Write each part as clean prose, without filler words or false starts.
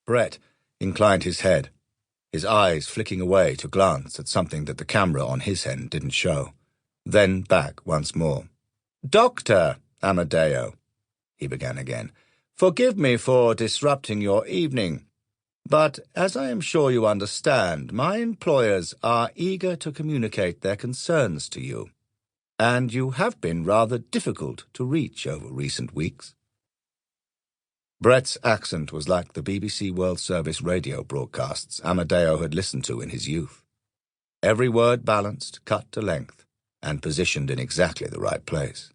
Brett inclined his head, his eyes flicking away to glance at something that the camera on his end didn't show, then back once more. "Dr. Amadeo," he began again, "forgive me for disrupting your evening, but as I am sure you understand, my employers are eager to communicate their concerns to you, and you have been rather difficult to reach over recent weeks." Brett's accent was like the BBC World Service radio broadcasts Amadeo had listened to in his youth. Every word balanced, cut to length, and positioned in exactly the right place.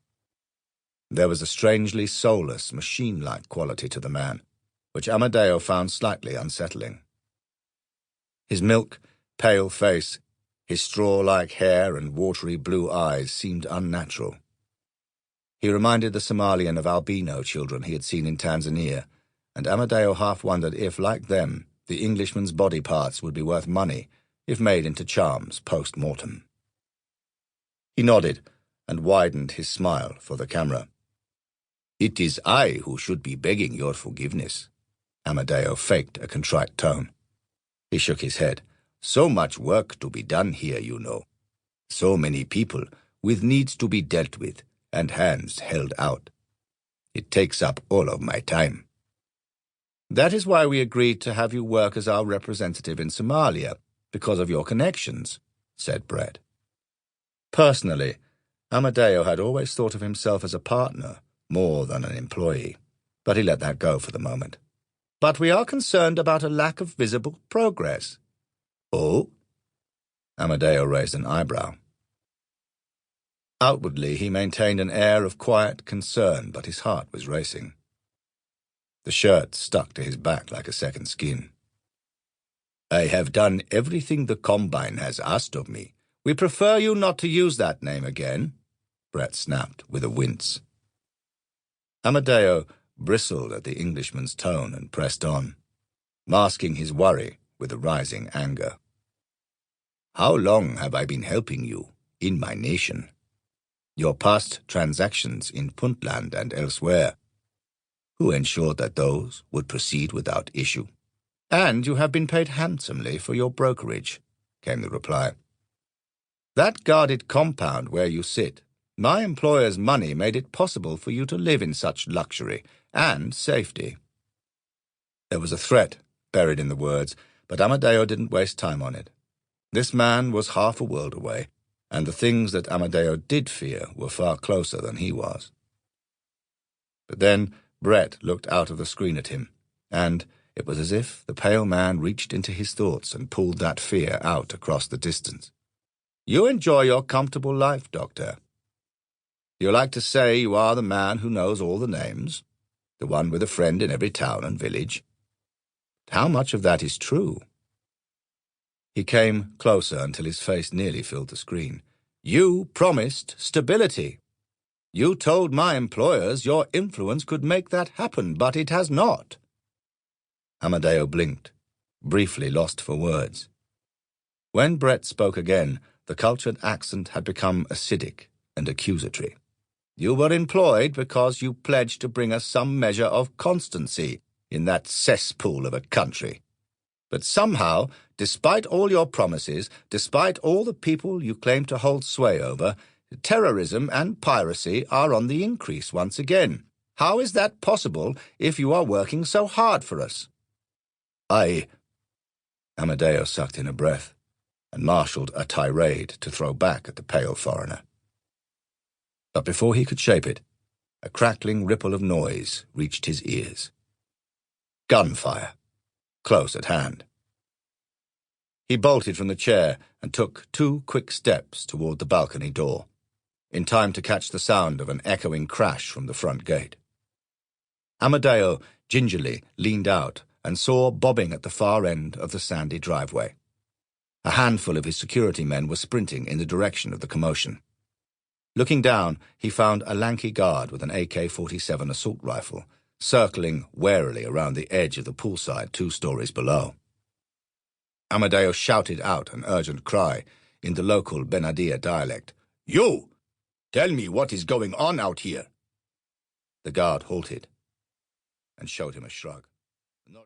There was a strangely soulless, machine-like quality to the man, which Amadeo found slightly unsettling. His milk, pale face, his straw-like hair and watery blue eyes seemed unnatural. He reminded the Somalian of albino children he had seen in Tanzania, and Amadeo half wondered if, like them, the Englishman's body parts would be worth money if made into charms post-mortem. He nodded and widened his smile for the camera. "It is I who should be begging your forgiveness." Amadeo faked a contrite tone. He shook his head. "So much work to be done here, you know. So many people with needs to be dealt with and hands held out. It takes up all of my time." "That is why we agreed to have you work as our representative in Somalia, because of your connections," said Brett. Personally, Amadeo had always thought of himself as a partner more than an employee, but he let that go for the moment. "But we are concerned about a lack of visible progress." "Oh?" Amadeo raised an eyebrow. Outwardly, he maintained an air of quiet concern, but his heart was racing. The shirt stuck to his back like a second skin. "I have done everything the Combine has asked of me." "We prefer you not to use that name again," Brett snapped with a wince. Amadeo bristled at the Englishman's tone and pressed on, masking his worry with a rising anger. "How long have I been helping you in my nation? Your past transactions in Puntland and elsewhere. Who ensured that those would proceed without issue?" "And you have been paid handsomely for your brokerage," came the reply. "That guarded compound where you sit, my employer's money made it possible for you to live in such luxury and safety." There was a threat buried in the words, but Amadeo didn't waste time on it. This man was half a world away, and the things that Amadeo did fear were far closer than he was. But then Brett looked out of the screen at him, and it was as if the pale man reached into his thoughts and pulled that fear out across the distance. "You enjoy your comfortable life, Doctor. You like to say you are the man who knows all the names, the one with a friend in every town and village. How much of that is true?" He came closer until his face nearly filled the screen. "You promised stability. You told my employers your influence could make that happen, but it has not." Amadeo blinked, briefly lost for words. When Brett spoke again, the cultured accent had become acidic and accusatory. "You were employed because you pledged to bring us some measure of constancy in that cesspool of a country. But somehow, despite all your promises, despite all the people you claim to hold sway over, terrorism and piracy are on the increase once again. How is that possible if you are working so hard for us?" Amadeo sucked in a breath and marshalled a tirade to throw back at the pale foreigner. But before he could shape it, a crackling ripple of noise reached his ears. Gunfire, close at hand. He bolted from the chair and took 2 quick steps toward the balcony door, in time to catch the sound of an echoing crash from the front gate. Amadeo gingerly leaned out and saw bobbing at the far end of the sandy driveway. A handful of his security men were sprinting in the direction of the commotion. Looking down, he found a lanky guard with an AK-47 assault rifle, circling warily around the edge of the poolside 2 stories below. Amadeo shouted out an urgent cry in the local Benadia dialect. "You! Tell me what is going on out here!" The guard halted and showed him a shrug.